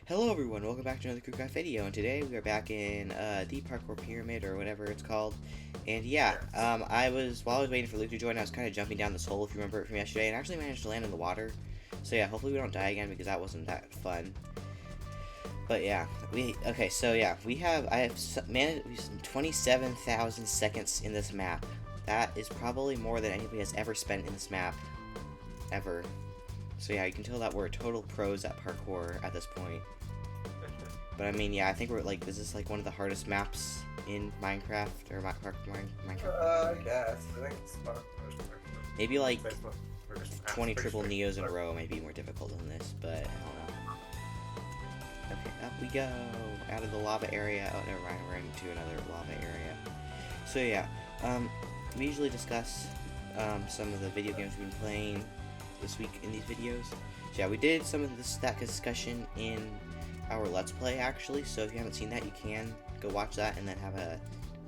Hello everyone, welcome back to another Crew video, and today we are back in the Parkour Pyramid, or whatever it's called. And yeah, while I was waiting for Luke to join, I was kind of jumping down this hole, if you remember it from yesterday, and actually managed to land in the water. So yeah, hopefully we don't die again, because that wasn't that fun. But yeah, I have managed 27,000 seconds in this map. That is probably more than anybody has ever spent in this map, ever. So yeah, you can tell that we're total pros at parkour at this point. But I mean, yeah, I think this is like one of the hardest maps in Minecraft, or Minecraft. I guess. I think it's maybe like 20 triple Neos in a row may be more difficult than this, but I don't know. Okay, up we go, out of the lava area. Oh, never mind, we're into another lava area. So yeah, we usually discuss some of the video games we've been playing this week in these videos. So yeah, we did some of that discussion in our Let's Play, actually, so if you haven't seen that, you can go watch that and then have a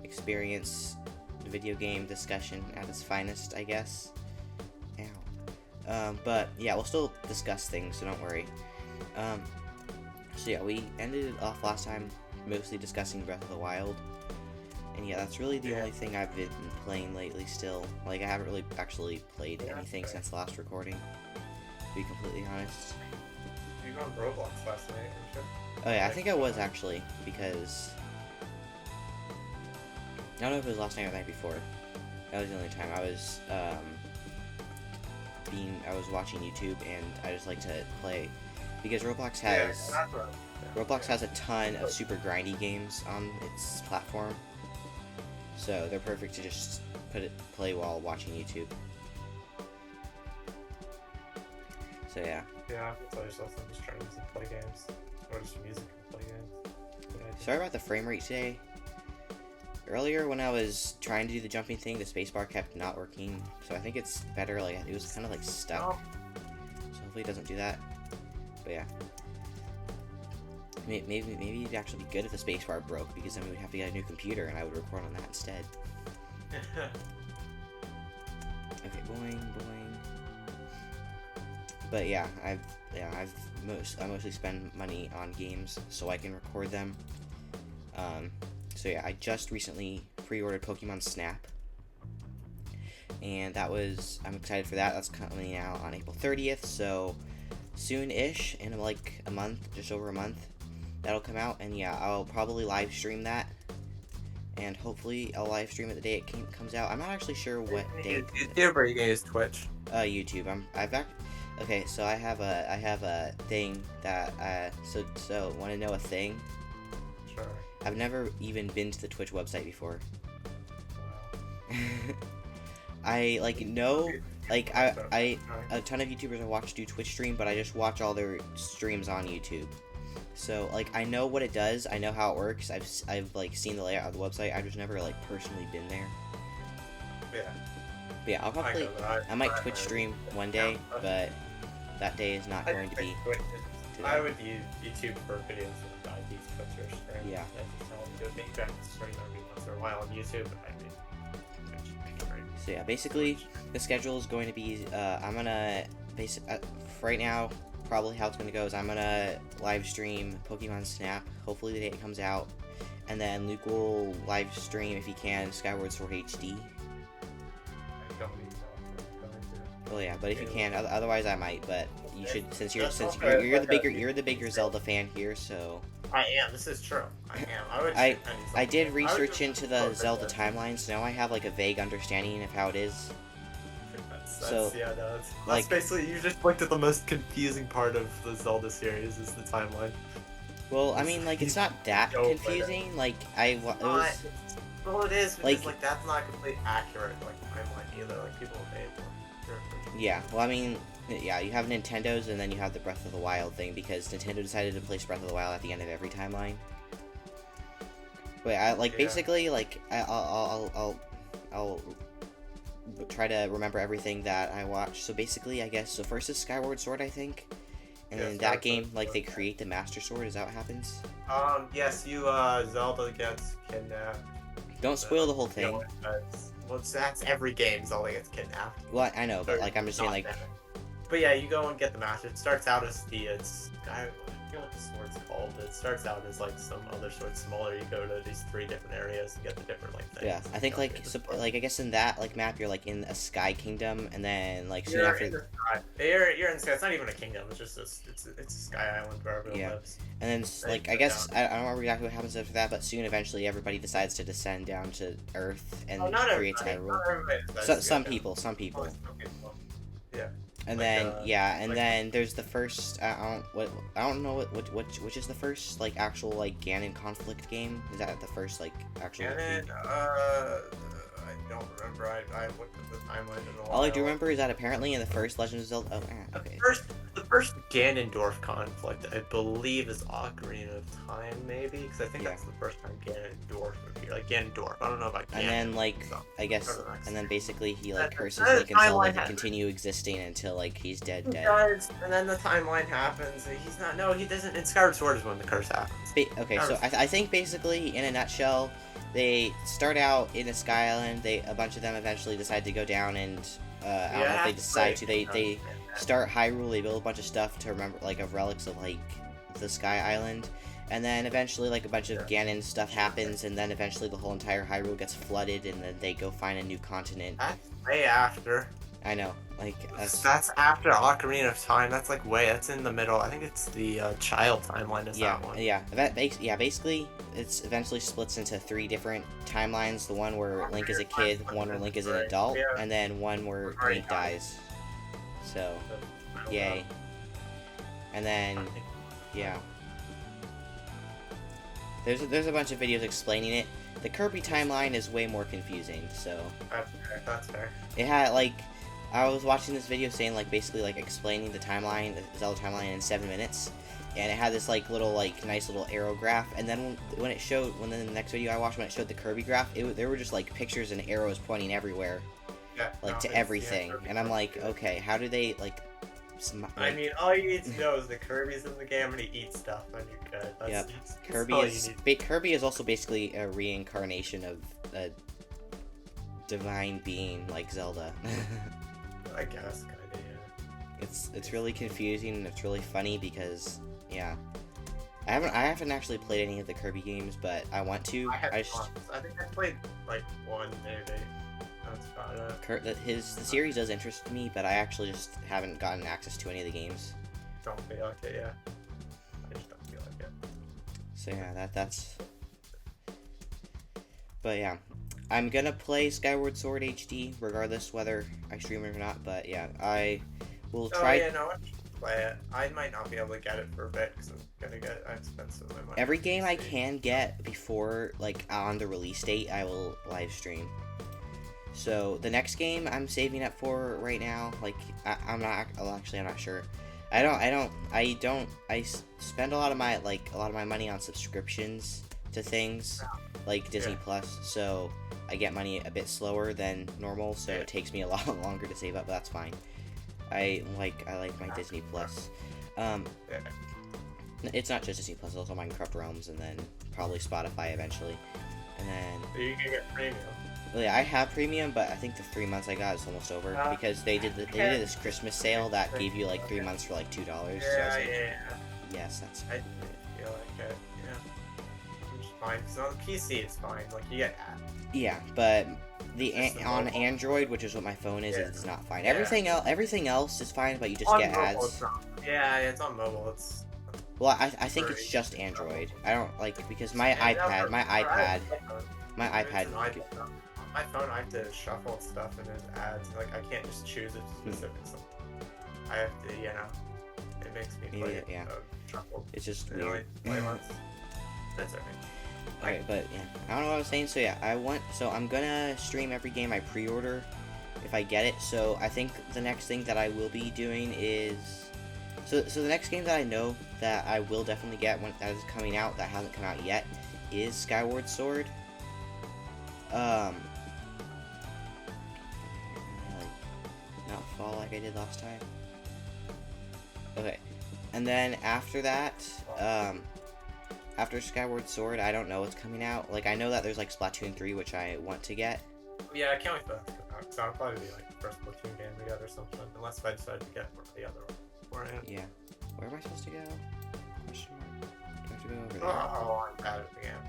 experience the video game discussion at its finest, I guess. Ow. But yeah, we'll still discuss things, so don't worry. So yeah, we ended it off last time mostly discussing Breath of the Wild, and yeah, that's really the only thing I've been playing lately still. Like, I haven't really actually played anything since the last recording, to be completely honest. You were on Roblox last night, weren't you? Oh yeah, I think I was actually, because I don't know if it was last night or the night before. That was the only time I was watching YouTube, and I just like to play because Roblox has a ton of super grindy games on its platform, so they're perfect to just play while watching YouTube. So yeah. Yeah, I tell yourself I'm just trying to play games. Or just music and play games. Sorry about the frame rate today. Earlier when I was trying to do the jumping thing, the spacebar kept not working. So I think it's better, like, it was kind of like stuck. So hopefully it doesn't do that. But yeah. Maybe it'd actually be good if the spacebar broke, because then we would have to get a new computer and I would record on that instead. Okay, boing, boing. But yeah, I mostly spend money on games so I can record them. So yeah, I just recently pre-ordered Pokemon Snap, and I'm excited for that. That's coming out on April 30th, so soon-ish, in like a month, just over a month, that'll come out. And yeah, I'll probably live stream that, and hopefully I'll live stream it the day it comes out. I'm not actually sure what day. YouTube, or are you gonna use Twitch? YouTube. Okay, so I have a thing that so want to know a thing? Sure. I've never even been to the Twitch website before. Wow. I a ton of YouTubers I watch do Twitch stream, but I just watch all their streams on YouTube. So like, I know what it does, I know how it works. I've like seen the layout of the website. I've just never like personally been there. Yeah. But yeah, I'll probably I might Twitch stream one day, but that day is not going to be today. I would use YouTube for videos of IDs, Twitch, or stream. Yeah. I think that's stream every once in a while on YouTube, but I mean, so yeah, basically the schedule is going to be I'm gonna right now, probably how it's gonna go is I'm gonna live stream Pokemon Snap, hopefully the day it comes out, and then Luke will live stream, if he can, Skyward Sword HD. Well, yeah, but if you can, otherwise I might. But you should, since you're the bigger Zelda fan here, so. I am. This is true. I am. I did research into the Zelda timeline, so now I have like a vague understanding of how it is. That's basically, you just looked at the most confusing part of the Zelda series, is the timeline. Well, I mean, like, it's not that confusing. Like, Well, it is, because like that's not completely accurate. Like timeline either. Like, people made one. Yeah, well, I mean, yeah, you have Nintendo's, and then you have the Breath of the Wild thing, because Nintendo decided to place Breath of the Wild at the end of every timeline. But basically, like, I'll try to remember everything that I watch. So basically, I guess, so first is Skyward Sword, I think, and in that game, like, they create the Master Sword. Is that what happens? Yes, Zelda gets kidnapped. Don't spoil the whole thing. Well, that's every game. Zelda gets kidnapped. Well, I know, but like, I'm just saying, like, but yeah, you go and get the master. It starts out as I forget what the sword's called. It starts out as like some other sword smaller. You go to these 3 different areas and get the different like things. Yeah, I think like I guess in that like map you're like in a sky kingdom, and then like soon You're after. in the sky. You're in the sky. It's not even a kingdom. It's just it's a sky island where everyone lives. And then like I guess I don't remember exactly what happens after that, but soon eventually everybody decides to descend down to Earth and creates Hyrule. Some people. Yeah. And like, then and then there's the first I don't know which is the first like actual like Ganon conflict game. Is that the first like actual Ganon? I don't remember. I looked at the timeline in a while. All I do remember is that apparently in the first Legend of Zelda. Okay. The first Ganondorf conflict, I believe, is Ocarina of Time, maybe, because I think that's the first time Ganondorf appeared. Like Ganondorf. I don't know about Ganon. And then like I guess, and then basically he like curses Link and Zelda to continue existing until like he's dead. Does, and then the timeline happens. He's not. No, he doesn't. In Skyward Sword is when the curse happens. Okay, so I think basically in a nutshell, they start out in a sky island. A bunch of them eventually decide to go down, and I don't know if they decide to. They start Hyrule. They build a bunch of stuff to remember, like of relics of like the Sky Island, and then eventually like a bunch of Ganon stuff happens, and then eventually the whole entire Hyrule gets flooded, and then they go find a new continent. That's way after. I know, like that's after Ocarina of Time. That's like that's in the middle. I think it's the child timeline. Is that one? Yeah. Basically, it's eventually splits into 3 different timelines. The one where Link is a kid, one where Link is an adult, and then one where Link dies. So, yay. And then, yeah. There's a bunch of videos explaining it. The Kirby timeline is way more confusing. So. That's fair. It had like. I was watching this video saying like basically like explaining the timeline, the Zelda timeline in 7 minutes, and it had this like little like nice little arrow graph, and then when the next video I watched when it showed the Kirby graph, there were just like pictures and arrows pointing everywhere, to everything, and I'm like, okay, how do they like? I mean, all you need to know is the Kirby's in the game and he eats stuff, and you're good. Kirby is also basically a reincarnation of a divine being like Zelda. I guess, kinda, yeah. It's really confusing, and it's really funny because, I haven't actually played any of the Kirby games, but I want to. I think I played like 1 maybe. That's about it. The series does interest me, but I actually just haven't gotten access to any of the games. Don't feel like it, yeah. I just don't feel like it. So yeah, that's. But yeah. I'm gonna play Skyward Sword HD, regardless whether I stream it or not, but yeah, I will try... Oh yeah, no, I should play it. I might not be able to get it for a bit, because I've spent some of my money. Every game I can get before, like, on the release date, I will live stream. So, the next game I'm saving up for right now, like, I'm not sure. I spend a lot of my money on subscriptions to things, like Disney Plus, so I get money a bit slower than normal, so it takes me a lot longer to save up, but that's fine. I like my Disney Plus. It's not just Disney Plus, it's also Minecraft Realms, and then probably Spotify eventually. And then... So you can get premium. Well, yeah, I have premium, but I think the 3 months I got is almost over, because they did this Christmas sale that gave you like 3 months for like $2. Yes, that's... I feel like it, fine, because on the PC it's fine, like you get ads. Yeah, but on Android, which is what my phone is, it's not fine. Everything else is fine, but you just get ads. It's on mobile. Well, I think it's just Android. I don't like because my iPad. On my phone, I have to shuffle stuff and there's ads. Like I can't just choose a specific something. I have to, it makes me play shuffle. It's just weird. That's okay. Alright, but yeah, I don't know what I was saying. So yeah, I'm gonna stream every game I pre-order if I get it. So I think the next thing that I will be doing is, so the next game that I know that I will definitely get when that is coming out that hasn't come out yet is Skyward Sword. Not fall like I did last time. Okay, and then after that, after Skyward Sword, I don't know what's coming out. Like, I know that there's, like, Splatoon 3, which I want to get. Yeah, I can't wait for that to come out, so I'll probably be, like, the first Splatoon game to yet or something, unless I decide to get the other one beforehand. Yeah. Where am I supposed to go? Question mark. Do I have to go over there? Oh, I'm bad at the game.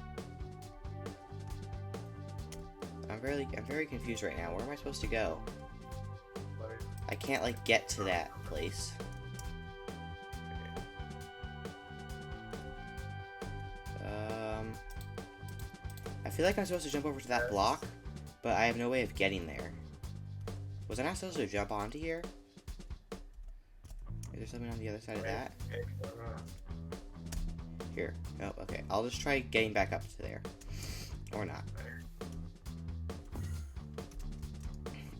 I'm very confused right now. Where am I supposed to go? But I can't like get to that place. I feel like I'm supposed to jump over to that block, but I have no way of getting there. Was I not supposed to jump onto here? Is there something on the other side of that? Here. Oh, okay. I'll just try getting back up to there. Or not.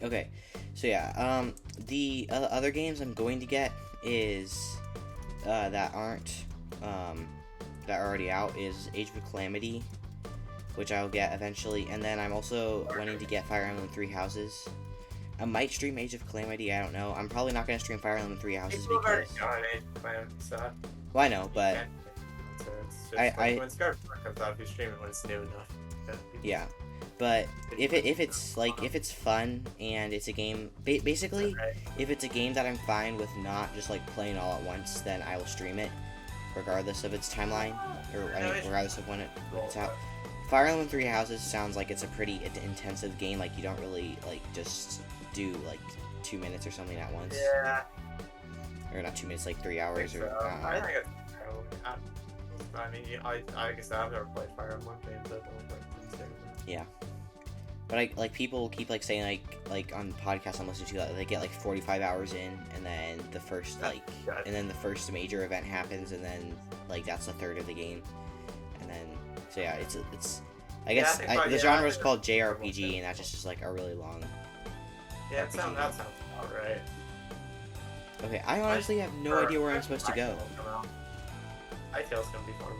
Okay. So yeah, the other games I'm going to get is, that aren't, that are already out is Age of Calamity, which I'll get eventually, and then I'm also wanting to get Fire Emblem Three Houses. I might stream Age of Calamity, I don't know. I'm probably not going to stream Fire Emblem Three Houses because... Well, I know, but... When Scarlet comes out, if you stream it when it's new enough. Yeah, but if it's fun and it's a game... Basically, if it's a game that I'm fine with not just, like, playing all at once, then I will stream it, regardless of its timeline, or regardless of when it's out. Fire Emblem Three Houses sounds like it's a pretty intensive game. Like you don't really like just do like 2 minutes or something at once. Yeah. Or not 2 minutes, like 3 hours or. I think it's. I mean, I guess I've never played Fire Emblem games. I've only played games. Yeah. But people keep like saying like on podcasts I'm listening to that they get like 45 hours in, and then the first first major event happens, and then like that's a third of the game, and then. So yeah, it's. I guess the genre is called JRPG, and that's just like a really long. Yeah, that sounds about right. Okay, I honestly have no idea where I'm supposed to go. Hytale's gonna be fun.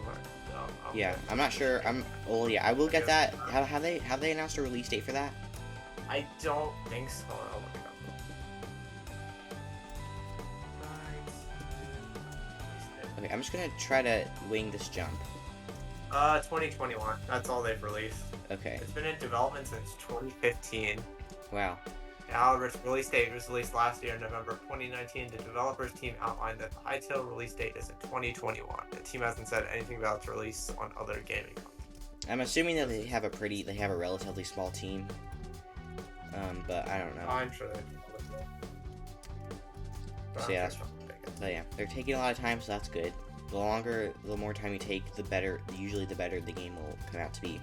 Yeah, I'm not sure. Well, yeah, I will get that. Have they announced a release date for that? I don't think so. I'll look it up. Okay, I'm just gonna try to wing this jump. 2021. That's all they've released. Okay. It's been in development since 2015. Wow. Now, its release date was released last year in November 2019. The developers team outlined that the Hytale release date is in 2021. The team hasn't said anything about its release on other gaming consoles. I'm assuming that they have a relatively small team. But I don't know. I'm sure they do. So yeah, they're taking a lot of time, so that's good. The more time you take, usually the better the game will come out to be.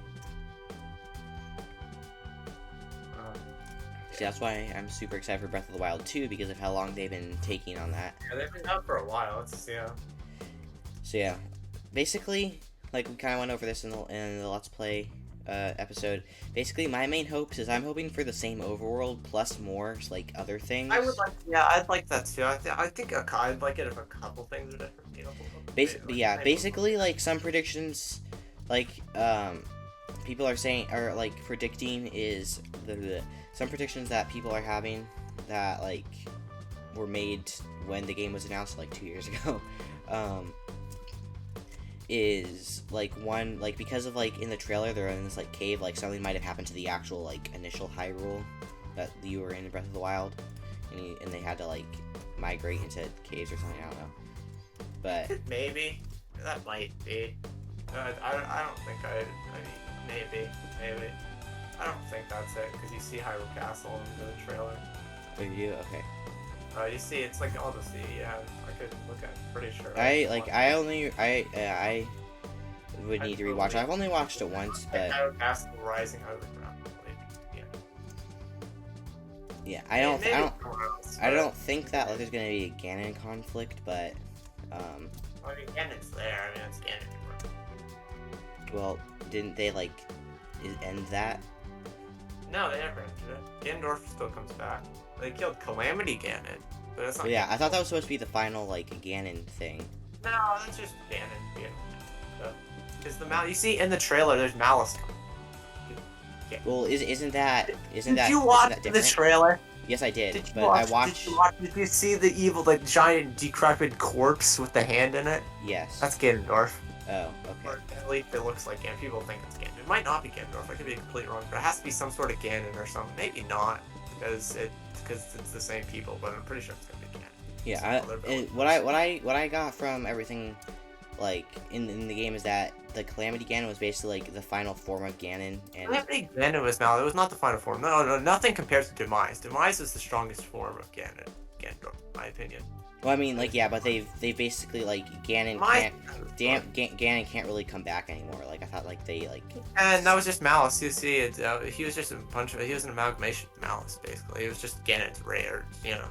So that's why I'm super excited for Breath of the Wild 2, because of how long they've been taking on that. Yeah, they've been out for a while. So yeah, basically, like we kind of went over this in the Let's Play episode. Basically, my main hopes is I'm hoping for the same overworld plus more like other things. I'd like that too. I think I'd like it if a couple things are different. Basically, like some predictions, like people are saying or like predicting is some predictions that people are having that like were made when the game was announced like 2 years ago. Is like one like because of like in the trailer they're in this like cave, like something might have happened to the actual like initial Hyrule that you were in Breath of the Wild, and they had to like migrate into caves or something. I don't know, but maybe that might be. I don't think maybe I don't think that's it, because you see Hyrule Castle in the trailer. Oh, you do? Okay. You see, it's like Odyssey. Yeah, I could look at. Pretty sure. I would need to rewatch. I've only watched it once, but. Hyrule Castle Rising out of the ground. Yeah, I don't think that like there's gonna be a Ganon conflict, but. I mean, Ganon's there. I mean, it's Ganon. Well, didn't they like end that? No, they never ended it. Ganondorf still comes back. They killed Calamity Ganon, but that's not. Yeah, I thought that was supposed to be the final like Ganon thing. No, that's just Ganon being. Because you see in the trailer, there's Malice coming. Yeah. Well, isn't that? Did you watch the trailer? Yes, I did. Did you see the evil, like giant decrepit corpse with the hand in it? Yes. That's Ganondorf. Oh, okay. Or at least it looks like Ganon. People think it's Ganon. It might not be Ganondorf. I could be completely wrong, but it has to be some sort of Ganon or something. Maybe not. because it's the same people, but I'm pretty sure it's gonna be Ganon. Yeah, what I got from everything, like in the game, is that the Calamity Ganon was basically like the final form of Ganon, and Calamity Ganon was it was not the final form. No, nothing compares to Demise. Demise is the strongest form of Ganon, in my opinion. Well, I mean, like, yeah, but they basically, like, Ganon can't really come back anymore. Like, I thought, like, they, like... And that was just Malice. You see, he was just he was an amalgamation of Malice, basically. It was just Ganon's rare, you know.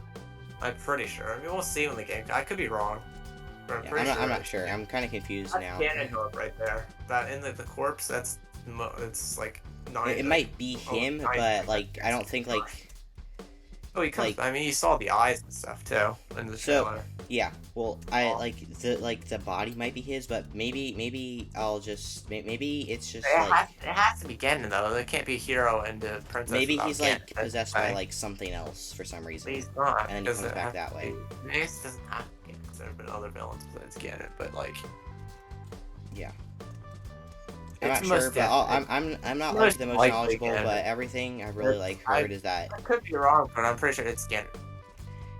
I'm pretty sure. I mean, we'll see when the game... I could be wrong. But I'm not sure. I'm kind of confused now. Ganondorf right there. That, in the corpse, it's, like... It might be him, but, like, I don't think, like... Oh, he comes. Like, I mean, you saw the eyes and stuff too in the trailer. Yeah. Well, the body might be his, but maybe I'll just maybe it's just it has to be Ganon though. There can't be a hero and a princess. Maybe he's like possessed by like something else for some reason. But he's not. And then he comes back that way. Mace doesn't have to Ganon, because there have been other villains besides Ganon, but like. Yeah. I'm not sure, but I'm not like the most knowledgeable, but everything I've really heard is that I could be wrong, but I'm pretty sure it's Ganon.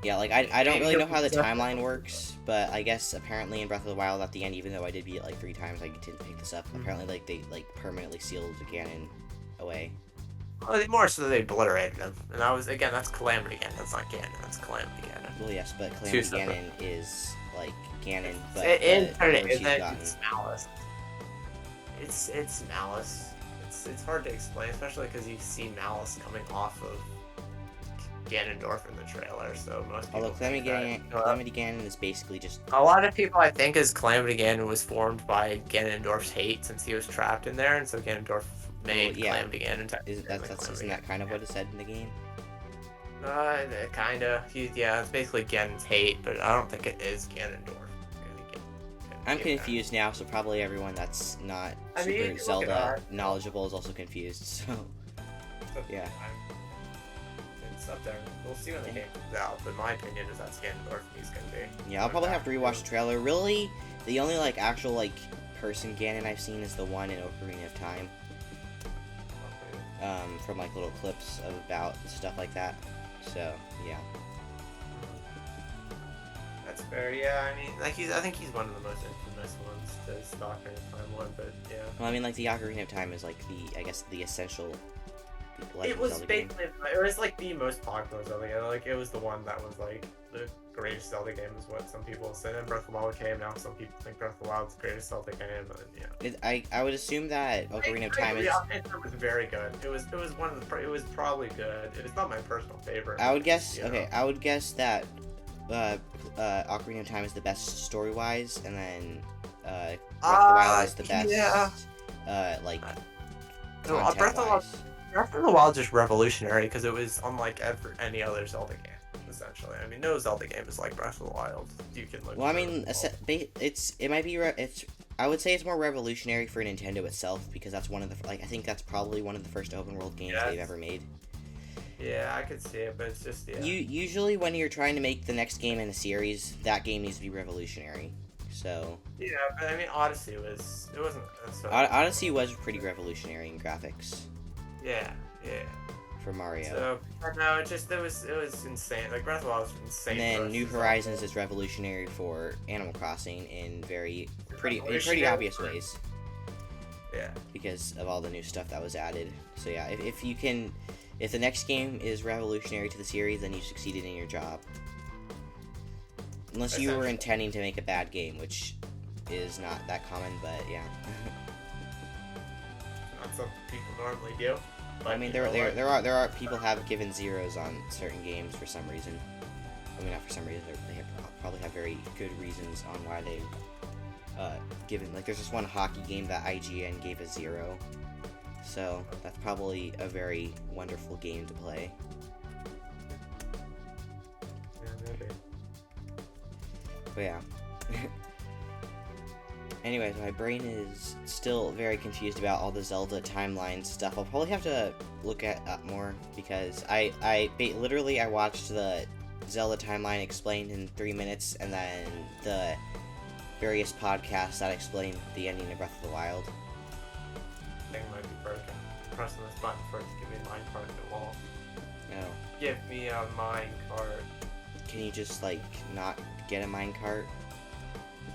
Yeah, like I don't really know how the timeline works, but I guess apparently in Breath of the Wild at the end, even though I did beat it like 3 times, I didn't pick this up. Apparently, like they permanently sealed Ganon away. Well, more so they obliterated him, and that's Calamity Ganon. That's not Ganon. That's Calamity Ganon. Well, yes, but Calamity Ganon is like Ganon, but it's Malice. It's Malice. It's hard to explain, especially because you see Malice coming off of Ganondorf in the trailer, so most people. Although Calamity Ganon is basically just. A lot of people, I think, is Calamity Ganon was formed by Ganondorf's hate since he was trapped in there, and so Ganondorf made Calamity Ganon. Isn't that kind of what it said in the game? Kinda. It's basically Ganon's hate, but I don't think it is Ganondorf. I'm confused now, so probably everyone that's not super Zelda knowledgeable is also confused, so... Yeah. It's up there. We'll see when the game comes out, but my opinion is that's Ganondorf he's gonna be. Yeah, I'll probably have to rewatch the trailer. Really, the only, like, actual, like, person Ganon I've seen is the one in Ocarina of Time. From, like, little clips about stuff like that. So, yeah. That's fair, yeah. I mean, like I think he's one of the most infamous ones to stalk in Time one, but yeah. Well, I mean, like the Ocarina of Time is like the essential. It was basically, it was like the most popular Zelda game. Like it was the one that was like the greatest Zelda game is what some people said. And Breath of the Wild came now. Some people think Breath of the Wild is the greatest Zelda game, and yeah. I would assume that Ocarina of Time is. It was very good. It was one of the. It was probably good. It's not my personal favorite. I would guess. Okay, I would guess that. Ocarina of Time is the best story-wise, and then Breath of the Wild is the best. Yeah. Breath of the Wild is just revolutionary because it was unlike any other Zelda game. Essentially, I mean, no Zelda game is like Breath of the Wild. You can look. Well, I mean, I would say it's more revolutionary for Nintendo itself because that's one of the I think that's probably one of the first open world games they've ever made. Yeah, I could see it, but it's just, yeah. Usually when you're trying to make the next game in a series, that game needs to be revolutionary. So... Yeah, but I mean, Odyssey was... It wasn't... Odyssey was pretty revolutionary in graphics. Yeah. For Mario. So, no, it was insane. Like, Breath of the Wild was insane. And then New Horizons is revolutionary for Animal Crossing in pretty obvious ways. Yeah. Because of all the new stuff that was added. So yeah, if the next game is revolutionary to the series, then you succeeded in your job. Unless you were intending to make a bad game, which is not that common, but yeah. Not something people normally do. But I mean, there are people have given zeros on certain games for some reason. I mean, not for some reason. They probably have very good reasons on why they've given. Like, there's this one hockey game that IGN gave a 0. So, that's probably a very wonderful game to play. Yeah, maybe. But yeah. Anyways, my brain is still very confused about all the Zelda timeline stuff. I'll probably have to look at that more, because I watched the Zelda timeline explained in 3 minutes, and then the various podcasts that explain the ending of Breath of the Wild. Thing might be broken. I'm pressing this button for it to give me mine part of the wall. No. Give me a minecart. Can you just, like, not get a minecart?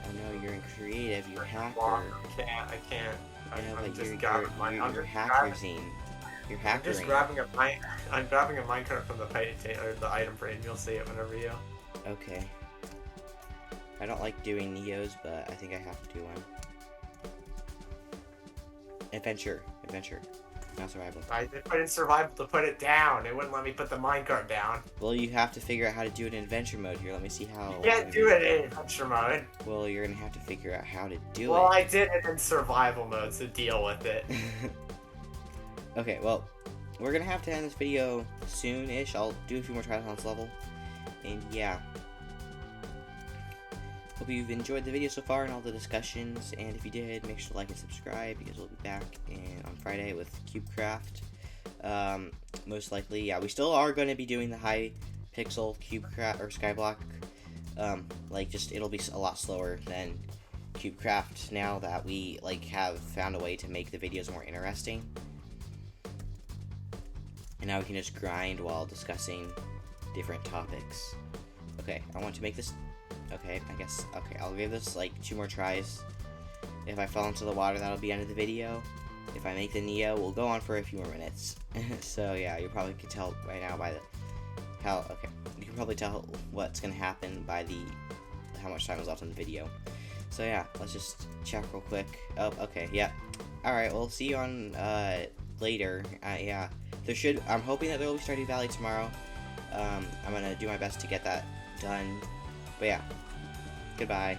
Oh no, you're in creative, you hacker. I can't. I'm just you're hackersing. You're hackering. I'm grabbing a minecart from the item frame. You'll see it whenever you. Okay. I don't like doing Neos, but I think I have to do one. Adventure. Not survival. I did put in survival to put it down. It wouldn't let me put the minecart down. Well, you have to figure out how to do it in adventure mode here. Let me see how. You can't do it in adventure mode. Well, you're gonna have to figure out how to do it. Well, I did it in survival mode, so deal with it. Okay, well, we're gonna have to end this video soon-ish. I'll do a few more tries on this level. And yeah. Hope you've enjoyed the video so far and all the discussions, and if you did, make sure to like and subscribe because we'll be back on Friday with CubeCraft. Most likely, yeah, we still are going to be doing the high pixel CubeCraft or Skyblock. Like, just it'll be a lot slower than CubeCraft now that we like have found a way to make the videos more interesting. And now we can just grind while discussing different topics. Okay, I want to make this. Okay, I guess, okay, I'll give this, like, 2 more tries. If I fall into the water, that'll be the end of the video. If I make the Neo, we'll go on for a few more minutes. So, yeah, you probably can tell right now by okay, you can probably tell what's gonna happen by how much time is left in the video. So, yeah, let's just check real quick. Oh, okay, yeah. Alright, we'll see you on, later. Yeah, I'm hoping that there will be Stardew Valley tomorrow. I'm gonna do my best to get that done. But yeah, goodbye.